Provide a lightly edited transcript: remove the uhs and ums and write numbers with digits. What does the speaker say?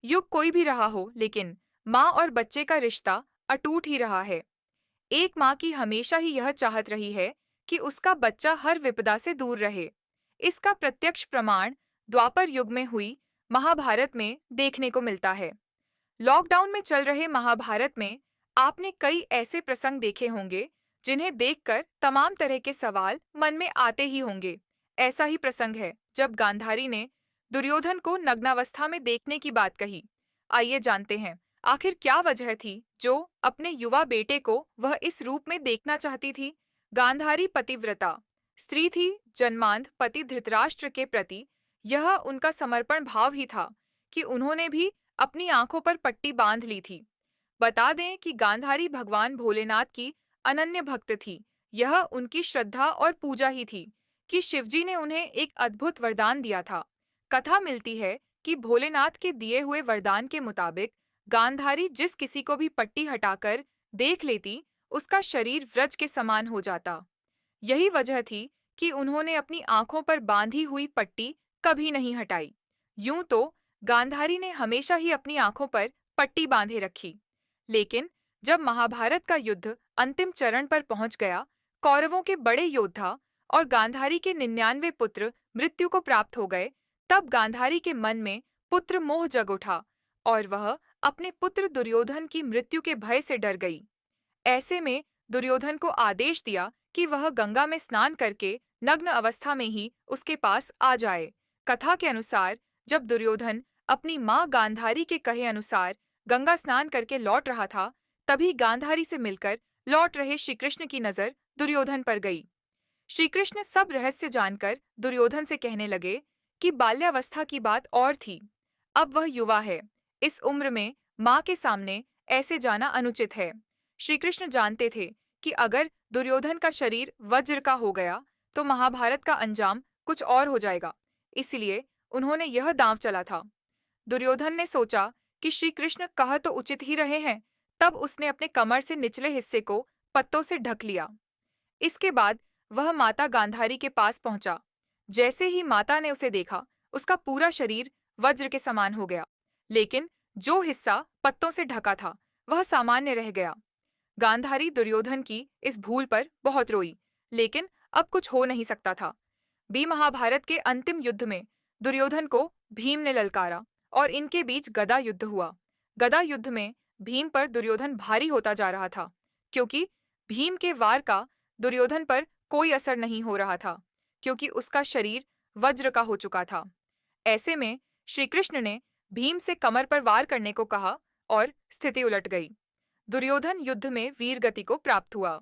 युग कोई भी रहा हो, लेकिन माँ और बच्चे का रिश्ता अटूट ही रहा है। एक माँ की हमेशा ही यह चाहत रही है कि उसका बच्चा हर विपदा से दूर रहे। इसका प्रत्यक्ष प्रमाण द्वापर युग में हुई महाभारत में देखने को मिलता है। लॉकडाउन में चल रहे महाभारत में आपने कई ऐसे प्रसंग देखे होंगे जिन्हें देखकर तमाम तरह के सवाल मन में आते ही होंगे। ऐसा ही प्रसंग है जब गांधारी ने दुर्योधन को नग्नावस्था में देखने की बात कही। आइए जानते हैं आखिर क्या वजह थी जो अपने युवा बेटे को वह इस रूप में देखना चाहती थी। गांधारी पतिव्रता स्त्री थी। जन्मांध पति धृतराष्ट्र के प्रति यह उनका समर्पण भाव ही था कि उन्होंने भी अपनी आंखों पर पट्टी बांध ली थी। बता दें कि गांधारी भगवान भोलेनाथ की अनन्य भक्त थी। यह उनकी श्रद्धा और पूजा ही थी कि शिवजी ने उन्हें एक अद्भुत वरदान दिया था। कथा मिलती है कि भोलेनाथ के दिए हुए वरदान के मुताबिक गांधारी जिस किसी को भी पट्टी हटाकर देख लेती, उसका शरीर व्रज के समान हो जाता। यही वजह थी कि उन्होंने अपनी आंखों पर बांधी हुई पट्टी कभी नहीं हटाई। यूं तो गांधारी ने हमेशा ही अपनी आंखों पर पट्टी बांधे रखी, लेकिन जब महाभारत का युद्ध अंतिम चरण पर पहुंच गया, कौरवों के बड़े योद्धा और गांधारी के 99 पुत्र मृत्यु को प्राप्त हो गए, तब गांधारी के मन में पुत्र मोह जग उठा और वह अपने पुत्र दुर्योधन की मृत्यु के भय से डर गई। ऐसे में दुर्योधन को आदेश दिया कि वह गंगा में स्नान करके नग्न अवस्था में ही उसके पास आ जाए। कथा के अनुसार जब दुर्योधन अपनी मां गांधारी के कहे अनुसार गंगा स्नान करके लौट रहा था, तभी गांधारी से मिलकर लौट रहे श्री कृष्ण की नजर दुर्योधन पर गई। श्री कृष्ण सब रहस्य जानकर दुर्योधन से कहने लगे कि बाल्यावस्था की बात और थी, अब वह युवा है। इस उम्र में मां के सामने ऐसे जाना अनुचित है। श्री कृष्ण जानते थे कि अगर दुर्योधन का शरीर वज्र का हो गया तो महाभारत का अंजाम कुछ और हो जाएगा। इसलिए उन्होंने यह दांव चला था। दुर्योधन ने सोचा कि श्री कृष्ण कह तो उचित ही रहे हैं, तब उसने अपने कमर से निचले हिस्से को पत्तों से ढक लिया। इसके बाद वह माता गांधारी के पास पहुंचा। जैसे ही माता ने उसे देखा, उसका पूरा शरीर वज्र के समान हो गया, लेकिन जो हिस्सा पत्तों से ढका था वह सामान्य रह गया। गांधारी दुर्योधन की इस भूल पर बहुत रोई, लेकिन अब कुछ हो नहीं सकता था। महाभारत के अंतिम युद्ध में दुर्योधन को भीम ने ललकारा और इनके बीच गदा युद्ध हुआ। गदा युद्ध में भीम पर दुर्योधन भारी होता जा रहा था, क्योंकि भीम के वार का दुर्योधन पर कोई असर नहीं हो रहा था, क्योंकि उसका शरीर वज्र का हो चुका था। ऐसे में श्री कृष्ण ने भीम से कमर पर वार करने को कहा और स्थिति उलट गई। दुर्योधन युद्ध में वीर गति को प्राप्त हुआ।